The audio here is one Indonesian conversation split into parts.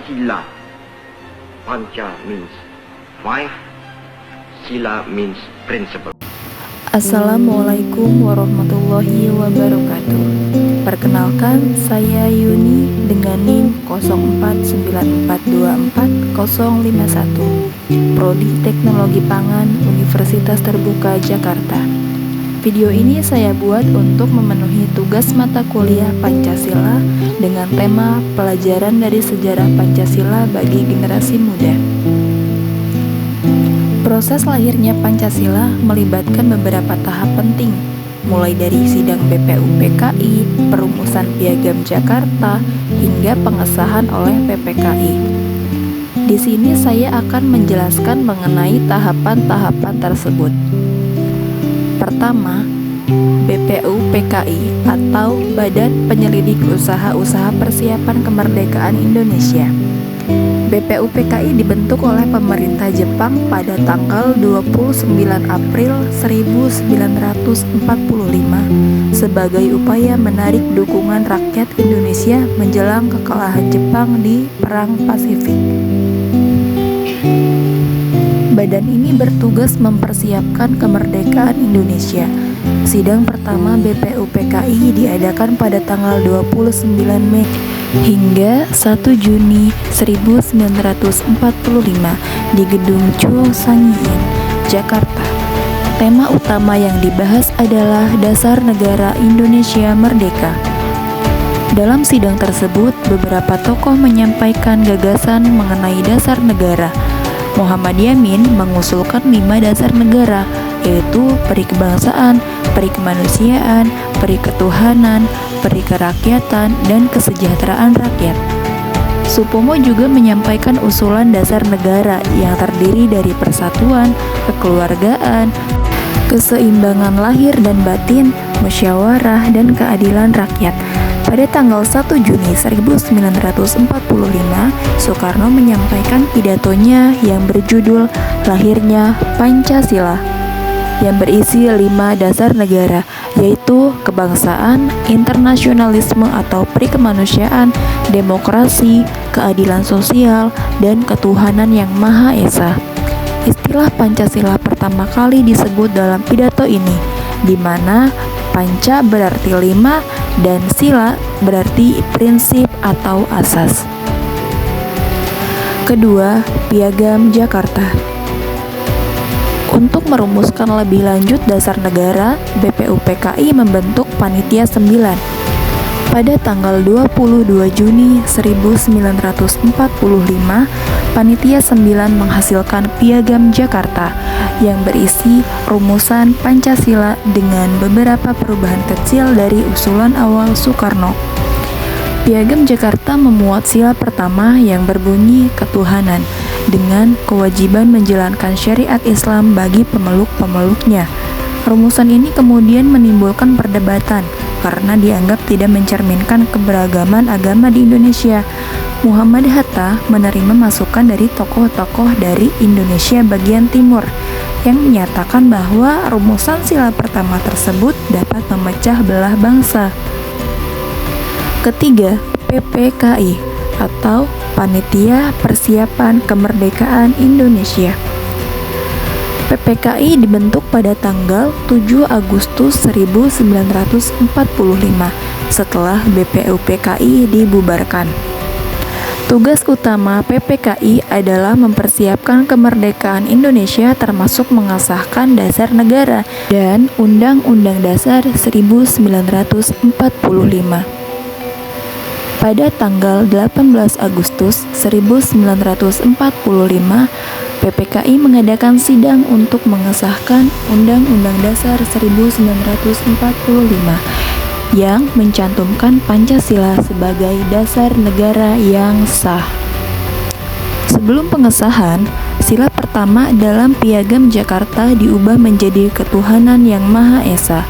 Pancasila. Panca means five, Sila means principle. Assalamualaikum warahmatullahi wabarakatuh. Perkenalkan, saya Yuni dengan NIM 0494240051, Prodi Teknologi Pangan, Universitas Terbuka Jakarta. Video ini saya buat untuk memenuhi tugas mata kuliah Pancasila dengan tema pelajaran dari sejarah Pancasila bagi generasi muda. Proses lahirnya Pancasila melibatkan beberapa tahap penting, mulai dari sidang BPUPKI, perumusan Piagam Jakarta, hingga pengesahan oleh PPKI. Di sini saya akan menjelaskan mengenai tahapan-tahapan tersebut. Pertama, BPUPKI atau Badan Penyelidik Usaha-Usaha Persiapan Kemerdekaan Indonesia. BPUPKI dibentuk oleh pemerintah Jepang pada tanggal 29 April 1945 sebagai upaya menarik dukungan rakyat Indonesia menjelang kekalahan Jepang di Perang Pasifik. Badan ini bertugas mempersiapkan kemerdekaan Indonesia. Sidang pertama BPUPKI diadakan pada tanggal 29 Mei hingga 1 Juni 1945 di Gedung Cho Sanghyin, Jakarta. Tema utama yang dibahas adalah Dasar Negara Indonesia Merdeka. Dalam sidang tersebut, beberapa tokoh menyampaikan gagasan mengenai dasar negara. Muhammad Yamin mengusulkan 5 dasar negara, yaitu peri kebangsaan, peri kemanusiaan, peri ketuhanan, peri kerakyatan, dan kesejahteraan rakyat. Supomo juga menyampaikan usulan dasar negara yang terdiri dari persatuan, kekeluargaan, keseimbangan lahir dan batin, musyawarah, dan keadilan rakyat. Pada tanggal 1 Juni 1945, Soekarno menyampaikan pidatonya yang berjudul Lahirnya Pancasila, yang berisi 5 dasar negara, yaitu kebangsaan, internasionalisme atau peri kemanusiaan, demokrasi, keadilan sosial, dan ketuhanan yang Maha Esa. Istilah Pancasila pertama kali disebut dalam pidato ini, di mana Panca berarti 5 dan Sila berarti prinsip atau asas. Kedua, Piagam Jakarta. Untuk merumuskan lebih lanjut dasar negara, BPUPKI membentuk Panitia 9. Pada tanggal 22 Juni 1945, Panitia 9 menghasilkan Piagam Jakarta yang berisi rumusan Pancasila dengan beberapa perubahan kecil dari usulan awal Soekarno. Piagam Jakarta memuat sila pertama yang berbunyi ketuhanan dengan kewajiban menjalankan syariat Islam bagi pemeluk-pemeluknya. Rumusan ini kemudian menimbulkan perdebatan karena dianggap tidak mencerminkan keberagaman agama di Indonesia. Muhammad Hatta menerima masukan dari tokoh-tokoh dari Indonesia bagian timur yang menyatakan bahwa rumusan sila pertama tersebut dapat memecah belah bangsa. Ketiga, PPKI atau Panitia Persiapan Kemerdekaan Indonesia. PPKI dibentuk pada tanggal 7 Agustus 1945 setelah BPUPKI dibubarkan. Tugas utama PPKI adalah mempersiapkan kemerdekaan Indonesia termasuk mengesahkan dasar negara dan Undang-Undang Dasar 1945. Pada tanggal 18 Agustus 1945, PPKI mengadakan sidang untuk mengesahkan Undang-Undang Dasar 1945 yang mencantumkan Pancasila sebagai dasar negara yang sah. Sebelum pengesahan, sila pertama dalam Piagam Jakarta diubah menjadi ketuhanan yang Maha Esa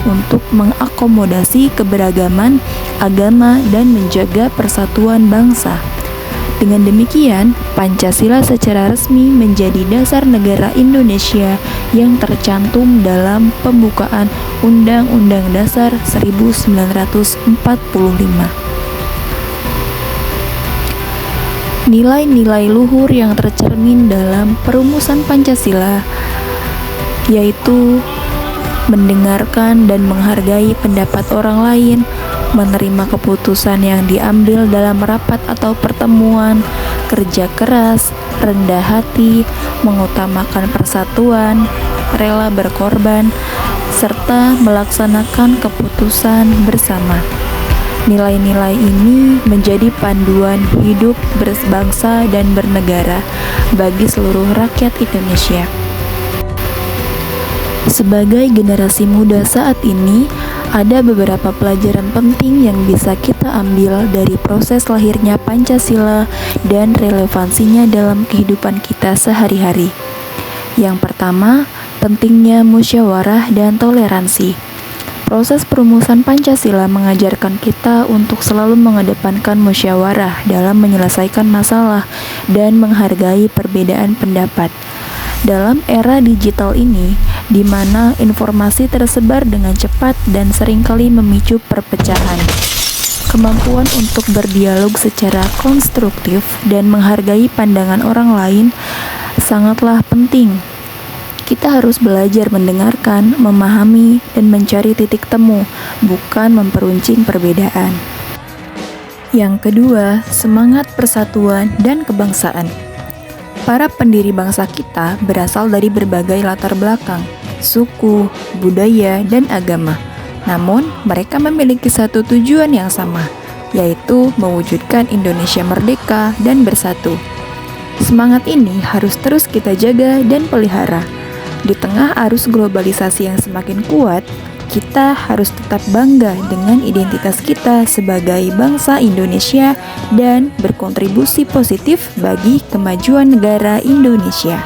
untuk mengakomodasi keberagaman agama dan menjaga persatuan bangsa. Dengan demikian, Pancasila secara resmi menjadi dasar negara Indonesia yang tercantum dalam pembukaan Undang-Undang Dasar 1945. nilai-nilai luhur yang tercermin dalam perumusan Pancasila, yaitu mendengarkan dan menghargai pendapat orang lain, menerima keputusan yang diambil dalam rapat atau pertemuan, kerja keras, rendah hati, mengutamakan persatuan, rela berkorban, serta melaksanakan keputusan bersama. Nilai-nilai ini menjadi panduan hidup berbangsa dan bernegara bagi seluruh rakyat Indonesia. Sebagai generasi muda saat ini, ada beberapa pelajaran penting yang bisa kita ambil dari proses lahirnya Pancasila dan relevansinya dalam kehidupan kita sehari-hari. Yang pertama, pentingnya musyawarah dan toleransi. Proses perumusan Pancasila mengajarkan kita untuk selalu mengedepankan musyawarah dalam menyelesaikan masalah dan menghargai perbedaan pendapat. Dalam era digital ini, di mana informasi tersebar dengan cepat dan seringkali memicu perpecahan, kemampuan untuk berdialog secara konstruktif dan menghargai pandangan orang lain sangatlah penting. Kita harus belajar mendengarkan, memahami, dan mencari titik temu, bukan memperuncing perbedaan. Yang kedua, semangat persatuan dan kebangsaan. Para pendiri bangsa kita berasal dari berbagai latar belakang, suku, budaya, dan agama. Namun, mereka memiliki satu tujuan yang sama, yaitu mewujudkan Indonesia merdeka dan bersatu. Semangat ini harus terus kita jaga dan pelihara. Di tengah arus globalisasi yang semakin kuat, kita harus tetap bangga dengan identitas kita sebagai bangsa Indonesia dan berkontribusi positif bagi kemajuan negara Indonesia.